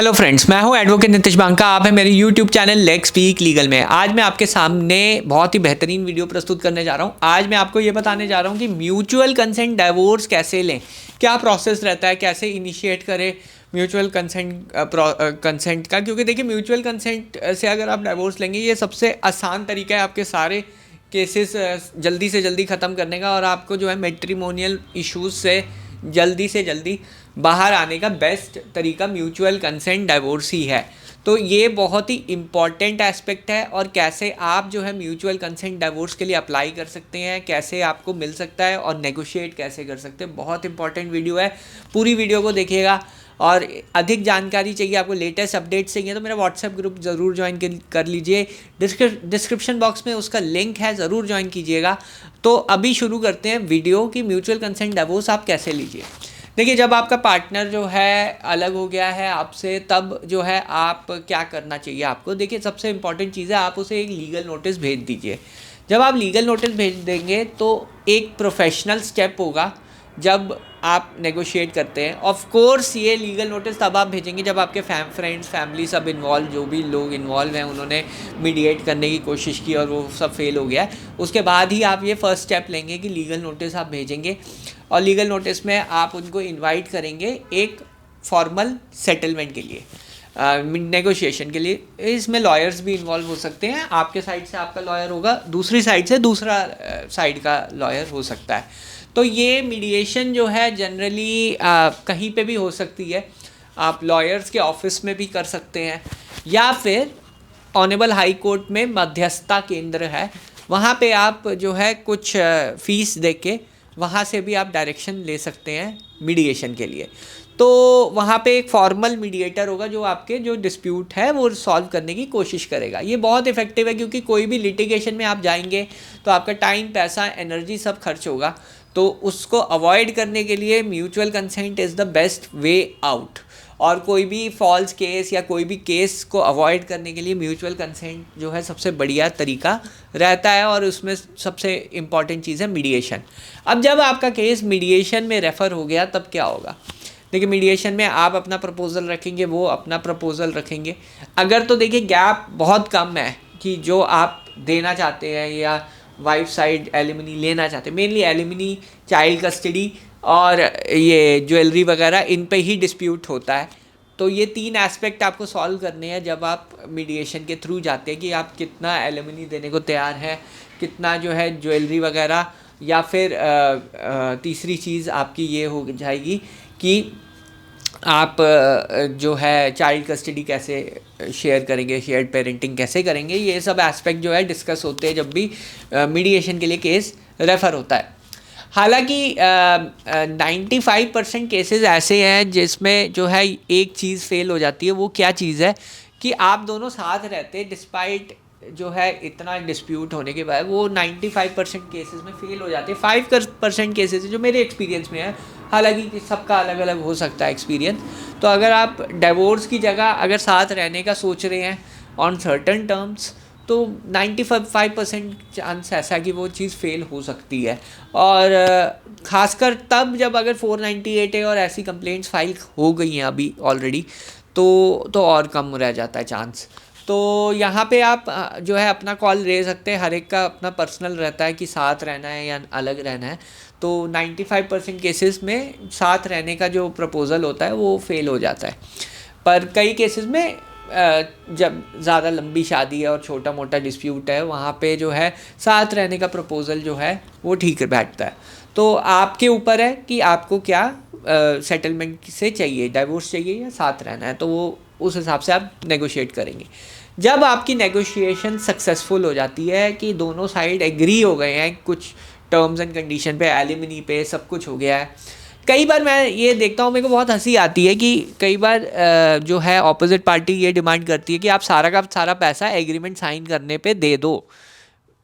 Hello friends, मैं हूं advocate Nitish Banka. आप हैं मेरे YouTube channel let's speak legal में। आज मैं आपके सामने बहुत ही बेहतरीन वीडियो प्रस्तुत करने जा रहा हूं। आज मैं आपको ये बताने जा रहा हूं कि म्यूचुअल कंसेंट डिवोर्स कैसे लें, क्या प्रोसेस रहता है, कैसे इनिशिएट करें म्यूचुअल कंसेंट का। क्योंकि देखिए, म्यूचुअल कंसेंट से अगर आप डिवोर्स लेंगे, ये सबसे आसान तरीका है आपके सारे केसेस जल्दी से जल्दी ख़त्म करने का, और आपको जो है मैट्रिमोनियल इश्यूज से जल्दी बाहर आने का बेस्ट तरीका म्यूचुअल कंसेंट डिवोर्स ही है। तो ये बहुत ही इम्पॉर्टेंट एस्पेक्ट है, और कैसे आप जो है म्यूचुअल कंसेंट डिवोर्स के लिए अप्लाई कर सकते हैं, कैसे आपको मिल सकता है और नेगोशिएट कैसे कर सकते हैं, बहुत इंपॉर्टेंट वीडियो है। पूरी वीडियो को देखिएगा। और अधिक जानकारी चाहिए आपको, लेटेस्ट अपडेट चाहिए, तो मेरा व्हाट्सएप ग्रुप ज़रूर ज्वाइन कर लीजिए। डिस्क्रिप्शन बॉक्स में उसका लिंक है, ज़रूर ज्वाइन कीजिएगा। तो अभी शुरू करते हैं वीडियो की म्यूचुअल कंसेंट डिवोर्स आप कैसे लीजिए। देखिए, जब आपका पार्टनर जो है अलग हो गया है आपसे, तब जो है आप क्या करना चाहिए आपको। देखिए, सबसे इंपॉर्टेंट चीज़ है, आप उसे एक लीगल नोटिस भेज दीजिए। जब आप लीगल नोटिस भेज देंगे तो एक प्रोफेशनल स्टेप होगा जब आप नेगोशिएट करते हैं। ऑफ कोर्स ये लीगल नोटिस तब आप भेजेंगे जब आपके फ्रेंड्स, फैमिली सब इन्वॉल्व, जो भी लोग इन्वॉल्व हैं, उन्होंने मीडिएट करने की कोशिश की और वो सब फेल हो गया है। उसके बाद ही आप ये फर्स्ट स्टेप लेंगे कि लीगल नोटिस आप भेजेंगे, और लीगल नोटिस में आप उनको इनवाइट करेंगे एक फॉर्मल सेटलमेंट के लिए, नेगोशिएशन के लिए। इसमें लॉयर्स भी इन्वॉल्व हो सकते हैं। आपके साइड से आपका लॉयर होगा, दूसरी साइड से दूसरा साइड का लॉयर हो सकता है। तो ये मीडिएशन जो है जनरली कहीं पे भी हो सकती है। आप लॉयर्स के ऑफिस में भी कर सकते हैं, या फिर ऑनेबल हाई कोर्ट में मध्यस्थता केंद्र है, वहाँ पे आप जो है कुछ फ़ीस दे के वहाँ से भी आप डायरेक्शन ले सकते हैं मीडिएशन के लिए। तो वहाँ पे एक फॉर्मल मीडिएटर होगा जो आपके जो डिस्प्यूट है वो सॉल्व करने की कोशिश करेगा। ये बहुत इफेक्टिव है, क्योंकि कोई भी लिटिगेशन में आप जाएंगे तो आपका टाइम, पैसा, एनर्जी सब खर्च होगा। तो उसको अवॉइड करने के लिए mutual consent is the best way out. और कोई भी फॉल्स केस या कोई भी केस को अवॉइड करने के लिए म्यूचुअल कंसेंट जो है सबसे बढ़िया तरीका रहता है, और उसमें सबसे इम्पॉर्टेंट चीज़ है मीडिएशन। अब जब आपका केस मीडिएशन में रेफ़र हो गया, तब क्या होगा। देखिए, मीडिएशन में आप अपना प्रपोज़ल रखेंगे, वो अपना प्रपोज़ल रखेंगे। अगर तो देखिए गैप बहुत कम है कि जो आप देना चाहते हैं या वाइफ साइड एलिमनी लेना चाहते हैं, मेनली एलिमनी, चाइल्ड कस्टडी और ये ज्वेलरी वगैरह, इन पे ही डिस्प्यूट होता है। तो ये तीन एस्पेक्ट आपको सॉल्व करने हैं जब आप मीडिएशन के थ्रू जाते हैं, कि आप कितना एलिमनी देने को तैयार हैं, कितना जो है ज्वेलरी वगैरह, या फिर तीसरी चीज़ आपकी ये हो जाएगी कि आप जो है चाइल्ड कस्टडी कैसे शेयर करेंगे, शेयर्ड पेरेंटिंग कैसे करेंगे। ये सब एस्पेक्ट जो है डिस्कस होते हैं जब भी मीडिएशन के लिए केस रेफ़र होता है। हालांकि 95% केसेस ऐसे हैं जिसमें जो है एक चीज़ फेल हो जाती है। वो क्या चीज़ है कि आप दोनों साथ रहते, डिस्पाइट जो है इतना डिस्प्यूट होने के बाद, वो 95% केसेस में फेल हो जाते हैं। 5% केसेस जो मेरे एक्सपीरियंस में है, हालांकि सबका अलग अलग हो सकता है एक्सपीरियंस। तो अगर आप डिवोर्स की जगह अगर साथ रहने का सोच रहे हैं ऑन सर्टन टर्म्स, तो 95% चांस ऐसा कि वो चीज़ फेल हो सकती है। और ख़ासकर तब जब अगर 498 है और ऐसी कंप्लेंट्स फाइल हो गई हैं अभी ऑलरेडी, तो और कम रह जाता है चांस। तो यहाँ पे आप जो है अपना कॉल ले सकते हैं। हर एक का अपना पर्सनल रहता है कि साथ रहना है या अलग रहना है। तो 95% केसेस में साथ रहने का जो प्रपोज़ल होता है वो फेल हो जाता है। पर कई केसेस में जब ज़्यादा लंबी शादी है और छोटा मोटा डिस्प्यूट है, वहाँ पे जो है साथ रहने का प्रपोज़ल जो है वो ठीक बैठता है। तो आपके ऊपर है कि आपको क्या सेटलमेंट से चाहिए, डिवोर्स चाहिए या साथ रहना है, तो वो उस हिसाब से आप नेगोशिएट करेंगे। जब आपकी नेगोशिएशन सक्सेसफुल हो जाती है कि दोनों साइड एग्री हो गए हैं कुछ टर्म्स एंड कंडीशन पे, एलिमनी पे, सब कुछ हो गया है। कई बार मैं ये देखता हूँ, मेरे को बहुत हंसी आती है कि कई बार जो है ऑपोजिट पार्टी ये डिमांड करती है कि आप सारा का सारा पैसा एग्रीमेंट साइन करने पे दे दो।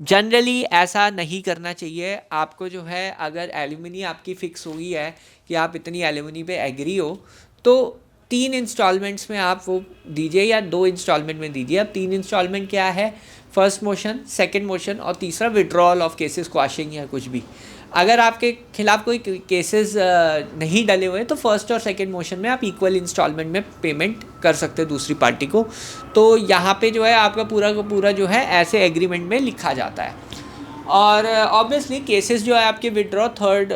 जनरली ऐसा नहीं करना चाहिए। आपको जो है अगर एलिमनी आपकी फ़िक्स हुई है कि आप इतनी एलिमनी पे एग्री हो, तो 3 इंस्टॉलमेंट्स में आप वो दीजिए, या 2 इंस्टॉलमेंट में दीजिए। अब 3 इंस्टॉलमेंट क्या है, फर्स्ट मोशन, सेकंड मोशन और तीसरा विड्रॉल ऑफ केसेस क्वाशिंग या कुछ भी। अगर आपके खिलाफ कोई केसेस नहीं डले हुए हैं तो फर्स्ट और सेकंड मोशन में आप इक्वल इंस्टॉलमेंट में पेमेंट कर सकते हैं दूसरी पार्टी को। तो यहाँ पे जो है आपका पूरा का पूरा जो है ऐसे एग्रीमेंट में लिखा जाता है। और ऑब्वियसली केसेस जो है आपके विड्रॉ थर्ड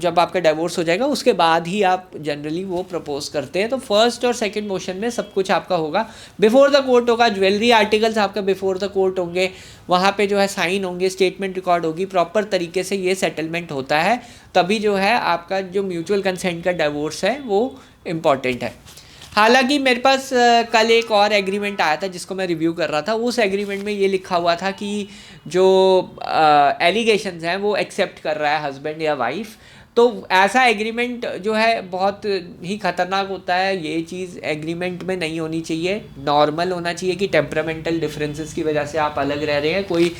जब आपका डिवोर्स हो जाएगा उसके बाद ही आप जनरली वो प्रपोज करते हैं। तो फर्स्ट और सेकंड मोशन में सब कुछ आपका होगा, बिफोर द कोर्ट होगा, ज्वेलरी आर्टिकल्स आपका बिफोर द कोर्ट होंगे, वहाँ पे जो है साइन होंगे, स्टेटमेंट रिकॉर्ड होगी, प्रॉपर तरीके से ये सेटलमेंट होता है, तभी जो है आपका जो म्यूचुअल कंसेंट का डिवोर्स है वो इम्पॉर्टेंट है। हालांकि मेरे पास कल एक और एग्रीमेंट आया था जिसको मैं रिव्यू कर रहा था। उस एग्रीमेंट में ये लिखा हुआ था कि जो एलिगेशंस हैं वो एक्सेप्ट कर रहा है हस्बैंड या वाइफ। तो ऐसा एग्रीमेंट जो है बहुत ही ख़तरनाक होता है। ये चीज़ एग्रीमेंट में नहीं होनी चाहिए। नॉर्मल होना चाहिए कि टेम्परामेंटल डिफरेंसेस की वजह से आप अलग रह रहे हैं, कोई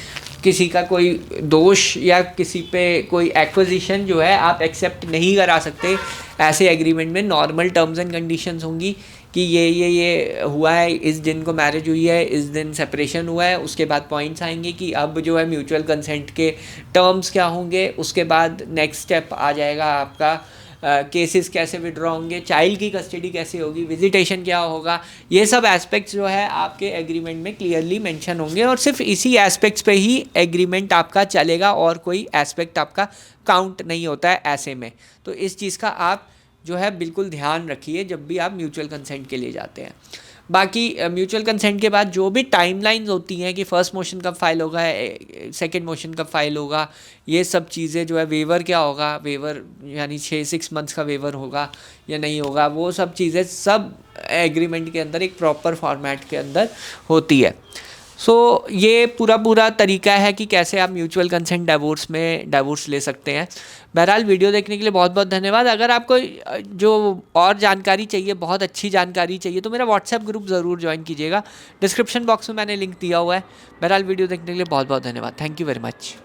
किसी का कोई दोष या किसी पे कोई एक्विजिशन जो है आप एक्सेप्ट नहीं करा सकते ऐसे एग्रीमेंट में। नॉर्मल टर्म्स एंड कंडीशंस होंगी कि ये हुआ है, इस दिन को मैरिज हुई है, इस दिन सेपरेशन हुआ है, उसके बाद पॉइंट्स आएंगे कि अब जो है म्यूचुअल कंसेंट के टर्म्स क्या होंगे, उसके बाद नेक्स्ट स्टेप आ जाएगा आपका केसेस कैसे विड्रॉ होंगे, चाइल्ड की कस्टडी कैसे होगी, विजिटेशन क्या होगा। ये सब एस्पेक्ट्स जो है आपके एग्रीमेंट में क्लियरली मेंशन होंगे और सिर्फ इसी एस्पेक्ट्स पे ही एग्रीमेंट आपका चलेगा और कोई एस्पेक्ट आपका काउंट नहीं होता है ऐसे में। तो इस चीज़ का आप जो है बिल्कुल ध्यान रखिए जब भी आप म्यूचुअल कंसेंट के लिए जाते हैं। बाकी म्यूचुअल कंसेंट के बाद जो भी टाइमलाइंस होती हैं कि फ़र्स्ट मोशन कब फाइल होगा, सेकंड मोशन कब फाइल होगा, ये सब चीज़ें जो है वेवर क्या होगा, वेवर यानी 6 मंथ्स का वेवर होगा या नहीं होगा, वो सब चीज़ें सब एग्रीमेंट के अंदर एक प्रॉपर फॉर्मेट के अंदर होती है। ये पूरा तरीका है कि कैसे आप म्यूचुअल कंसेंट डिवोर्स ले सकते हैं। बहरहाल वीडियो देखने के लिए बहुत बहुत धन्यवाद। अगर आपको जो और जानकारी चाहिए, बहुत अच्छी जानकारी चाहिए, तो मेरा व्हाट्सएप ग्रुप ज़रूर ज्वाइन कीजिएगा। डिस्क्रिप्शन बॉक्स में मैंने लिंक दिया हुआ है। बहरहाल वीडियो देखने के लिए बहुत बहुत धन्यवाद। Thank you very much.